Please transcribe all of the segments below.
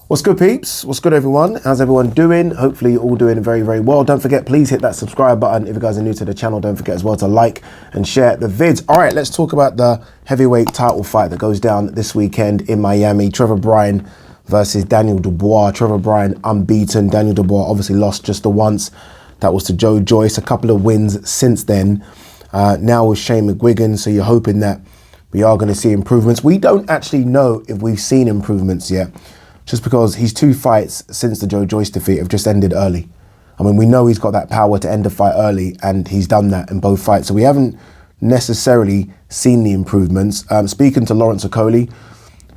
What's good, peeps? What's good, everyone? How's everyone doing? Hopefully you're all doing very, very well. Don't forget, please hit that subscribe button. If you guys are new to the channel, don't forget as well to like and share the vids. All right, let's talk about the heavyweight title fight that goes down this weekend in Miami. Trevor Bryan versus Daniel Dubois. Trevor Bryan unbeaten. Daniel Dubois obviously lost just the once. That was to Joe Joyce. A couple of wins since then. Now with Shane McGuigan, so you're hoping that we are going to see improvements. We don't actually know if we've seen improvements yet, just because his two fights since the Joe Joyce defeat have just ended early. I mean, we know he's got that power to end a fight early, and he's done that in both fights. So we haven't necessarily seen the improvements. Speaking to Lawrence Okoli,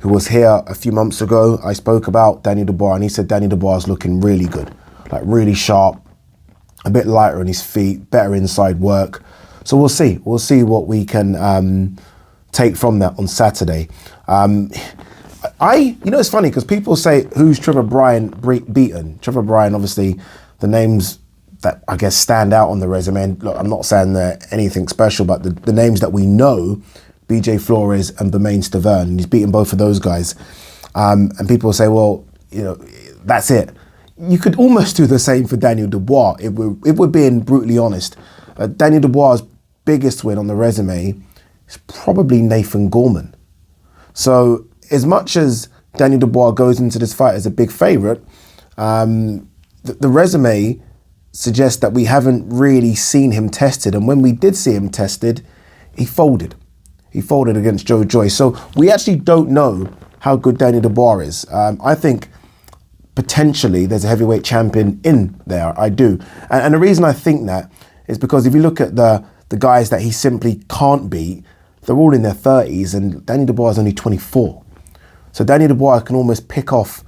who was here a few months ago, I spoke about Daniel Dubois, and he said Daniel Dubois is looking really good, like really sharp, a bit lighter on his feet, better inside work. So we'll see. We'll see what we can take from that on Saturday. It's funny because people say, who's Trevor Bryan beaten? Trevor Bryan, obviously, the names that I guess stand out on the resume. And look, I'm not saying they're anything special, but the names that we know, BJ Flores and Bermane Stiverne, and he's beaten both of those guys. And people say, well, that's it. You could almost do the same for Daniel Dubois, if we're being brutally honest. Daniel Dubois' biggest win on the resume is probably Nathan Gorman. So as much as Daniel Dubois goes into this fight as a big favourite, the resume suggests that we haven't really seen him tested. And when we did see him tested, he folded. He folded against Joe Joyce. So we actually don't know how good Daniel Dubois is. I think potentially there's a heavyweight champion in there. I do. And the reason I think that is because if you look at the guys that he simply can't beat, they're all in their 30s, and Daniel Dubois is only 24. So Daniel Dubois can almost pick off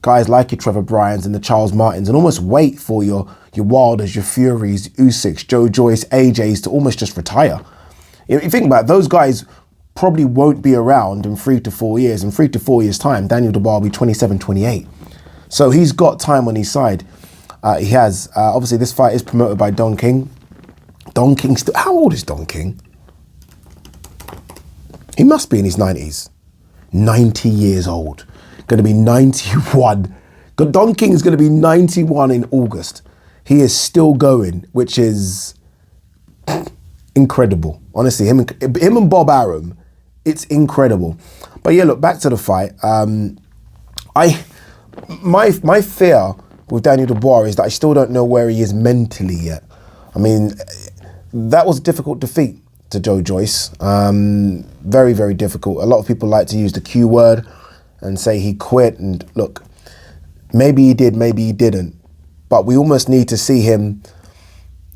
guys like your Trevor Bryans and the Charles Martins and almost wait for your Wilders, your Furies, Usyks, Joe Joyce, AJs to almost just retire. If you think about it, those guys probably won't be around in 3 to 4 years. In 3 to 4 years' time, Daniel Dubois will be 27, 28. So he's got time on his side. He has. Obviously, this fight is promoted by Don King. Don King, how old is Don King? He must be in his 90s. 90 years old. Going to be 91. Don King is going to be 91 in August. He is still going, which is incredible. Honestly, him and Bob Arum, it's incredible. But yeah, look, back to the fight. My fear with Daniel Dubois is that I still don't know where he is mentally yet. I mean, that was a difficult defeat to Joe Joyce. Very, very difficult. A lot of people like to use the Q word and say he quit. And look, maybe he did, maybe he didn't. But we almost need to see him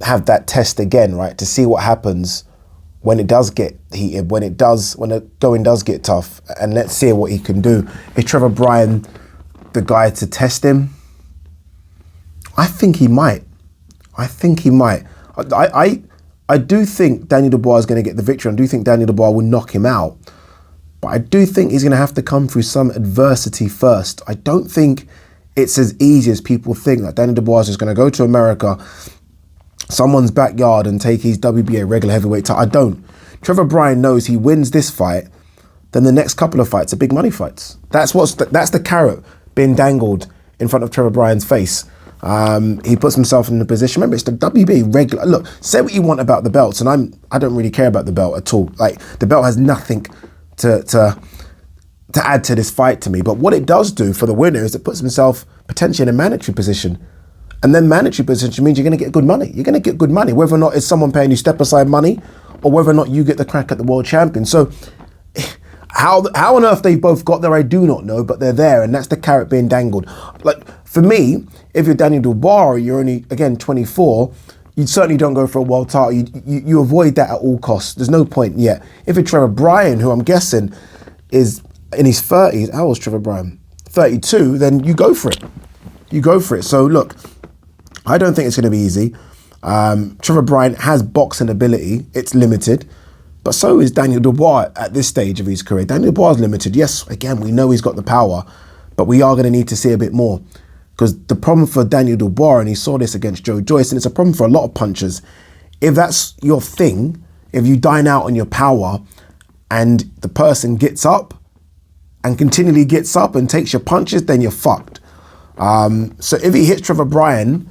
have that test again, right? To see what happens when it does get heated, when the going does get tough. And let's see what he can do. Is Trevor Bryan the guy to test him? I think he might. I do think Daniel Dubois is going to get the victory. I do think Daniel Dubois will knock him out. But I do think he's going to have to come through some adversity first. I don't think it's as easy as people think that Daniel Dubois is going to go to America, someone's backyard, and take his WBA regular heavyweight title. I don't. Trevor Bryan knows he wins this fight, then the next couple of fights are big money fights. That's the carrot being dangled in front of Trevor Bryan's face. He puts himself in the position. Remember, it's the WBA regular. Look, say what you want about the belts, and I don't really care about the belt at all. Like, the belt has nothing to add to this fight to me. But what it does do for the winner is it puts himself potentially in a mandatory position. And then mandatory position means you're going to get good money. You're going to get good money, whether or not it's someone paying you step aside money or whether or not you get the crack at the world champion. So how on earth they both got there, I do not know, but they're there, and that's the carrot being dangled. Like, for me, if you're Daniel Dubois, you're only, again, 24, you certainly don't go for a world title. You avoid that at all costs. There's no point yet. If you're Trevor Bryan, who I'm guessing is in his 30s, how old is Trevor Bryan? 32, then you go for it. You go for it. So look, I don't think it's going to be easy. Trevor Bryan has boxing ability. It's limited. But so is Daniel Dubois at this stage of his career. Daniel Dubois is limited. Yes, again, we know he's got the power, but we are going to need to see a bit more. Because the problem for Daniel Dubois, and he saw this against Joe Joyce, and it's a problem for a lot of punchers, if that's your thing, if you dine out on your power and the person gets up and continually gets up and takes your punches, then you're fucked. So if he hits Trevor Bryan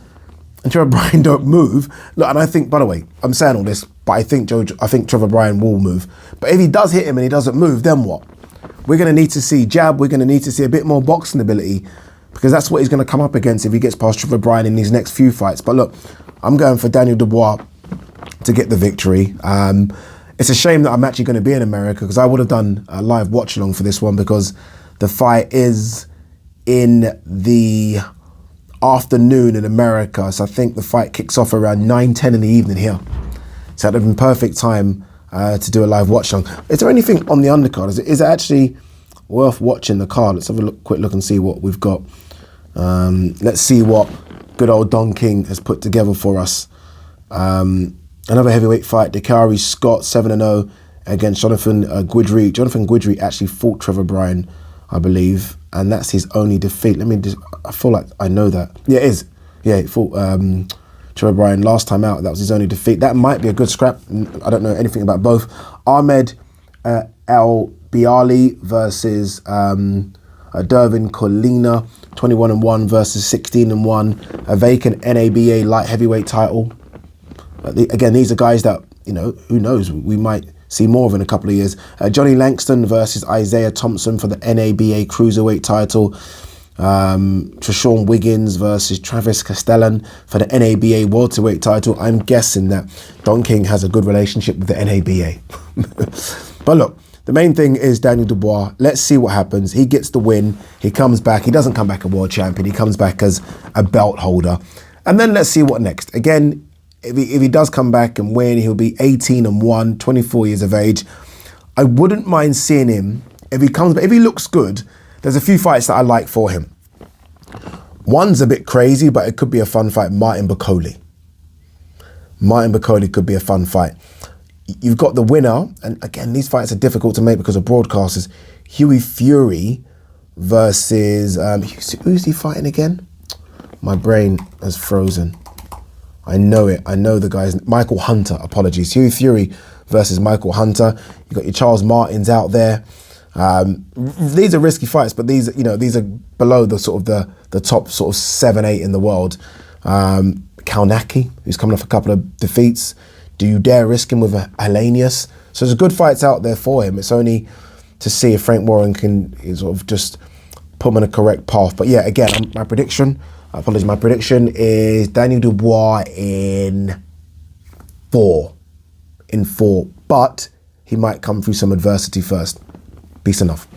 and Trevor Bryan don't move, look, and I think, by the way, I'm saying all this, but I think Trevor Bryan will move. But if he does hit him and he doesn't move, then what? We're going to need to see jab. We're going to need to see a bit more boxing ability, because that's what he's going to come up against if he gets past Trevor Bryan in these next few fights. But look, I'm going for Daniel Dubois to get the victory. It's a shame that I'm actually going to be in America, because I would have done a live watch along for this one, because the fight is in the afternoon in America. So I think the fight kicks off around 9-10 in the evening here. So that'd have been perfect time to do a live watch along. Is there anything on the undercard? Is it actually worth watching the card? Let's have a quick look and see what we've got. Let's see what good old Don King has put together for us. Another heavyweight fight, Dakari Scott, 7-0 against Jonathan Guidry. Jonathan Guidry actually fought Trevor Bryan, I believe, and that's his only defeat. I feel like I know that. Yeah, it is. Yeah, he fought Trevor Bryan last time out. That was his only defeat. That might be a good scrap. I don't know anything about both. Ahmed El Biali versus Dervin Colina, 21-1 versus 16-1. A vacant NABA light heavyweight title. Again, these are guys that, who knows, we might see more of in a couple of years. Johnny Langston versus Isaiah Thompson for the NABA cruiserweight title. Treshawn Wiggins versus Travis Castellan for the NABA welterweight title. I'm guessing that Don King has a good relationship with the NABA. But look, the main thing is Daniel Dubois. Let's see what happens. He gets the win. He comes back. He doesn't come back a world champion. He comes back as a belt holder. And then let's see what next. Again, if he does come back and win, he'll be 18-1, 24 years of age. I wouldn't mind seeing him if he comes back. If he looks good, there's a few fights that I like for him. One's a bit crazy, but it could be a fun fight. Martin Bakole. Martin Bakole could be a fun fight. You've got the winner, and again, these fights are difficult to make because of broadcasters. Hughie Fury versus, who's he fighting again? My brain has frozen. I know it. I know the guy's Michael Hunter. Apologies. Hughie Fury versus Michael Hunter. You got your Charles Martins out there. These are risky fights, but these are below the sort of the top sort of 7-8 in the world. Kalnacki, who's coming off a couple of defeats. Do you dare risk him with Hellenius? So there's good fights out there for him. It's only to see if Frank Warren can sort of just put him on a correct path. But yeah, again, my prediction is Daniel Dubois in 4. But he might come through some adversity first. Peace enough.